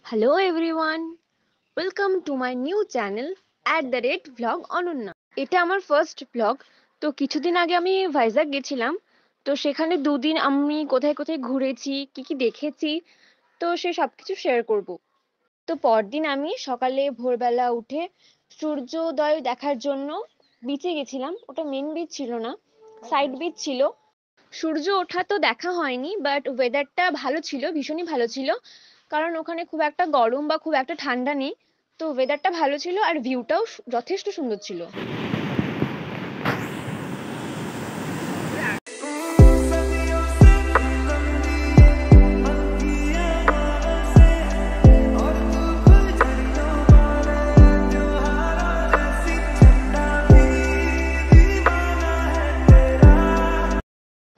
Hello everyone, welcome to my new channel @vlog Ananya. এটা আমার first blog. তো কিছুদিন আগে আমি ভাইজ্যাক গেছিলাম। তো সেখানে দুদিন আমি কোথায় কোথায় ঘুরেছি, কি কি দেখেছি, তো সে সবকিছু শেয়ার করব। তো পরদিন আমি সকালে ভোরবেলা উঠে সূর্যোদয় দেখার জন্য বিচে গেছিলাম। ওটা মেন বিচ ছিল না, সাইড বিচ ছিল। সূর্য ওঠা তো দেখা হয়নি, বাট ওয়েদারটা ভালো ছিল, ভীষণই ভালো ছিল। কারণ ওখানে খুব একটা গরম বা খুব একটা ঠান্ডা নেই। তো ওয়েদারটা ভালো ছিল আর ভিউটাও যথেষ্ট সুন্দর ছিল।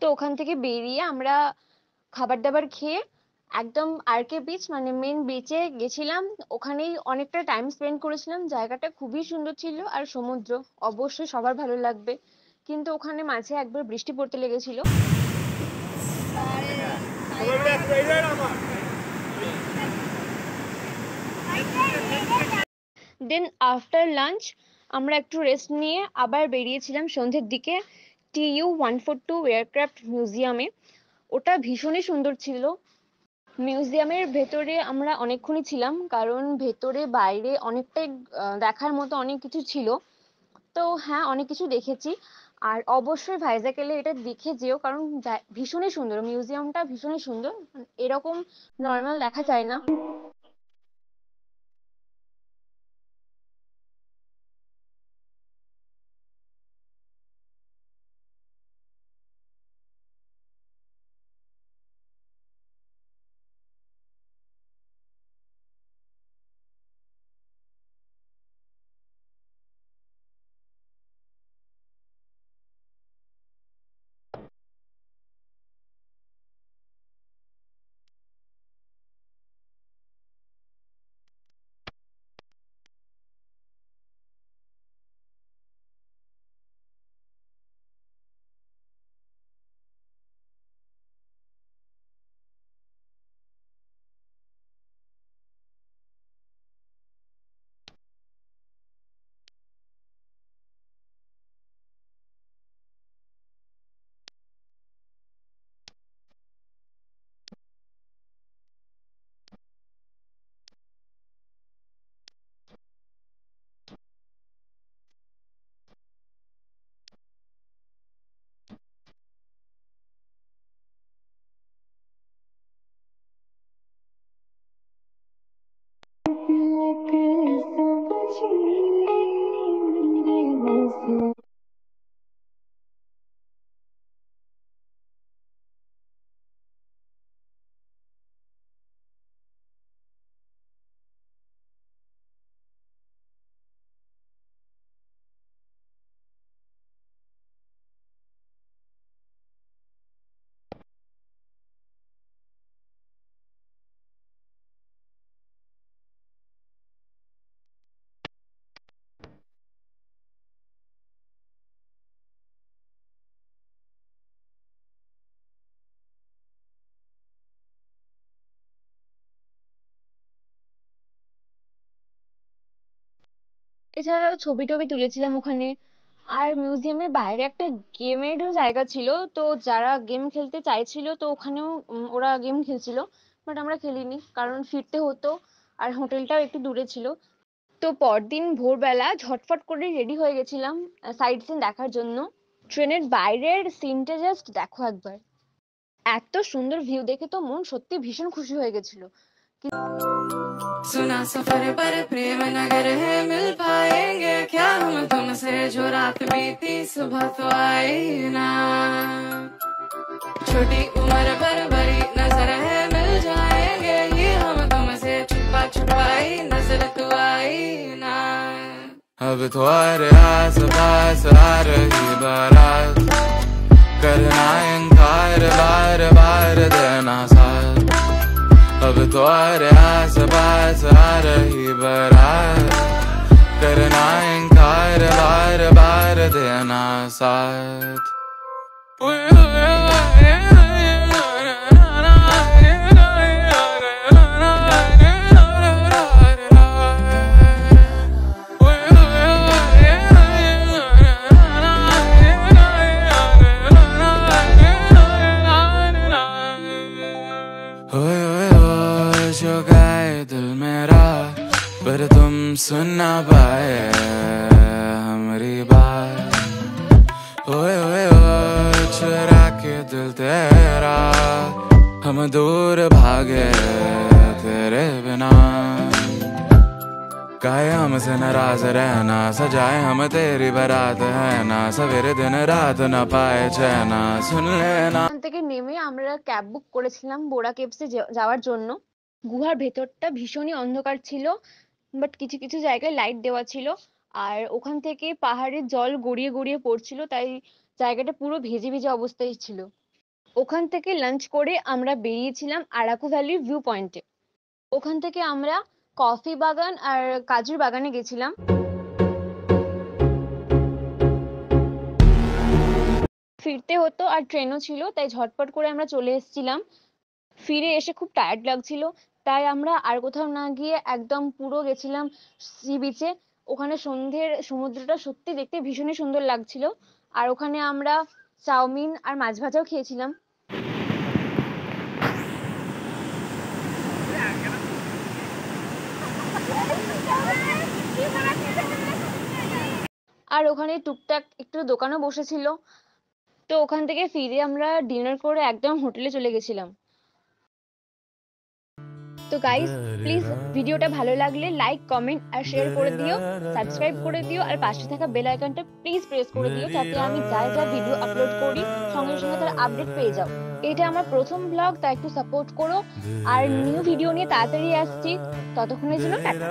তো ওখান থেকে বেরিয়ে আমরা খাবার দাবার খেয়ে একদম আরকে বিচ মানে মেন বিচে গেছিলাম। ওখানেই অনেকটা টাইম স্পেন্ড করেছিলাম। জায়গাটা খুবই সুন্দর ছিল আর সমুদ্র অবশ্যই সবার ভালো লাগবে। কিন্তু ওখানে মাঝে একবার বৃষ্টি পড়তে লেগেছিল। দেন আফটার লাঞ্চ আমরা একটু রেস্ট নিয়ে আবার বেরিয়েছিলাম সন্ধ্যের দিকে TU-142 এয়ারক্রাফট মিউজিয়ামে। ওটা ভীষণই সুন্দর ছিল। মিউজিয়ামের ভেতরে আমরা অনেকক্ষণই ছিলাম, কারণ ভেতরে বাইরে অনেকটাই দেখার মতো অনেক কিছু ছিল। তো হ্যাঁ, অনেক কিছু দেখেছি। আর অবশ্যই ভাইজ্যাক এলে এটা দেখে যেও, কারণ ভীষণই সুন্দর, মিউজিয়ামটা ভীষণই সুন্দর। এরকম নর্মাল দেখা যায় না। এছাড়াও ছবি টবি তুলেছিলাম ওখানে। আর মিউজিয়ামের বাইরে একটা গেমেরও জায়গা ছিল। তো যারা গেম খেলতে চাইছিল, তো ওখানেও ওরা গেম খেলছিল। বাট আমরা খেলিনি, কারণ ফিরতে হতো আর হোটেলটাও একটু দূরে ছিল। তো পরদিন ভোরবেলা ঝটফট করে রেডি হয়ে গেছিলাম সাইট সিন দেখার জন্য। ট্রেনের বাইরের সিনটা জাস্ট দেখো একবার। এত সুন্দর ভিউ দেখে তো মন সত্যি ভীষণ খুশি হয়ে গেছিল। सुना सफर पर प्रेम नगर है, मिल पाएंगे क्या हम तुमसे, जो रात बीती सुबह तो आई ना। छोटी उम्र पर बड़ी नजर है, मिल जाएंगे ये हम तुमसे, छुपा छुपाई नजर तो आई ना। अब तो आस पास आ रही बारात, करना इनकार बार बार देना साथ। अब तो आस पास आ रही बारात, करना इनकार बार बार देना साथ। कुछ हो गए दिल मेरा पर तुम सुन ना पाए हमारी बात ओए ओए ओए चुरा के दिल तेरा हम दूर भागे तेरे बिना काहे हमसे नाराज रहना सजाए हम तेरी बारात है ना सवेरे दिन रात ना पाए चैना सुन लेना ওখান থেকে নেমে আমরা ক্যাব বুক করেছিলাম বোরা কেভসে যাওয়ার জন্য। গুহার ভেতরটা ভীষণই অন্ধকার ছিল, বাট কিছু কিছু জায়গায় লাইট দেওয়া ছিল। আর ওখান থেকে পাহাড়ের জল গড়িয়ে গড়িয়ে পড়ছিল, তাই জায়গাটা পুরো ভেজে ভেজে অবস্থায় ছিল। ওখান থেকে লাঞ্চ করে আমরা বেরিয়েছিলাম আরাকু ভ্যালির ভিউ পয়েন্টে। ওখান থেকে আমরা কফি বাগান আর কাজুর বাগানে গেছিলাম। ফিরতে হতো আর ট্রেনও ছিল, তাই ঝটপট করে আমরা চলে এসেছিলাম। ফিরে এসে খুব টায়ার্ড লাগছিল, তাই আমরা আর কোথাও না গিয়ে একদম পুরো গেছিলাম সি বিচে। ওখানে সন্ধ্যের সমুদ্রটা সত্যি দেখতে ভীষণই সুন্দর লাগছিল। আর ওখানে আমরা চাউমিন আর মাছ ভাজাও খেয়েছিলাম। আর ওখানে টুকটাক একটু দোকানও বসেছিল। তো ওখান থেকে ফিরে আমরা ডিনার করে একদম হোটেলে চলে গেছিলাম। তো গাইস, প্লিজ ভিডিওটা ভালো লাগলে লাইক কমেন্ট আর শেয়ার করে দিও, সাবস্ক্রাইব করে দিও, আর পাশে থাকা বেল আইকনটা প্লিজ প্রেস করে দিও, যাতে আমি যা যা ভিডিও আপলোড করি সঙ্গে সঙ্গে তার আপডেট পেয়ে যাও। এটা আমার প্রথম ব্লগ, তাই একটু সাপোর্ট করো। আর নিউ ভিডিও নিয়ে তাড়াতাড়ি আসছি, ততক্ষণের জন্য টাটা।